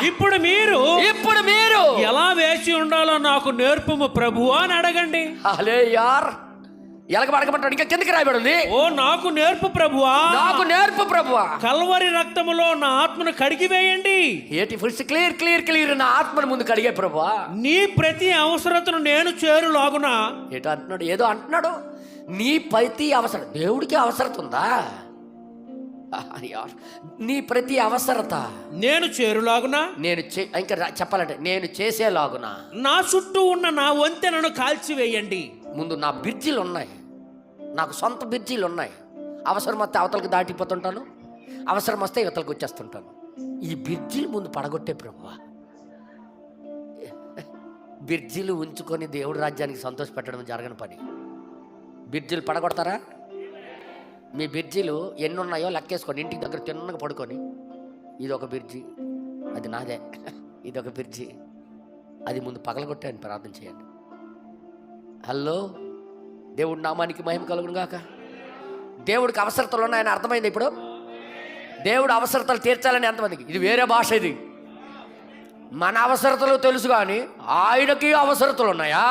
ఇప్పుడు మీరు ఎలా వేచి ఉండాలో నాకు నేర్పుము ప్రభువా అని అడగండి. అలే యార్, ఎలాగ అడగమంటాడు? ఇంకా కిందకి రాయబడి ఉంది, ఓ నాకు నేర్పు ప్రభువా, నాకు నేర్పు ప్రభువా, కల్వరి రక్తములో నా ఆత్మను కడిగి వేయండి. ఏంటి ఫుల్స్ క్లియర్ నా ఆత్మను ముందు కడిగే ప్రభువా. నీ ప్రతి అవసరతను నేను చేరులాగున. ఏటో అంటున్నాడు, ఏదో అంటున్నాడు. నీ ప్రతి అవసరం, దేవుడికి అవసరత ఉందా? నీ ప్రతి అవసరత నేను చేరులాగున, ఇంకా చెప్పాలంటే నేను చేసేలాగున నా చుట్టూ ఉన్న నా వంతెనను కాల్చివేయండి. ముందు నా బిర్జీలు ఉన్నాయి, నాకు సొంత బిర్జీలు ఉన్నాయి. అవసరం వస్తే అవతలకు దాటిపోతుంటాను, అవసరం వస్తే ఇవతలకు వచ్చేస్తుంటాను. ఈ బిర్జీలు ముందు పడగొట్టే ప్రభువా. బిర్జీలు ఉంచుకొని దేవుడి రాజ్యానికి సంతోషపెట్టడం జరగని పని. బిర్జీలు పడగొడతారా? మీ బిర్జీలు ఎన్ని ఉన్నాయో లెక్కేసుకోండి. ఇంటికి దగ్గర తిన్నగా పడుకొని, ఇది ఒక బిర్జీ, అది నాదే, ఇది ఒక బిర్జీ, అది ముందు పగలగొట్టాను ప్రార్థన చేయండి. హలో, దేవుడి నామానికి మహిమ కలుగును గాక. దేవుడికి అవసరతలు ఉన్నాయని అర్థమైంది. ఇప్పుడు దేవుడు అవసరతలు తీర్చాలని ఎంతమందికి? ఇది వేరే భాష. ఇది మన అవసరతలు తెలుసు, కానీ ఆయనకి అవసరతలు ఉన్నాయా?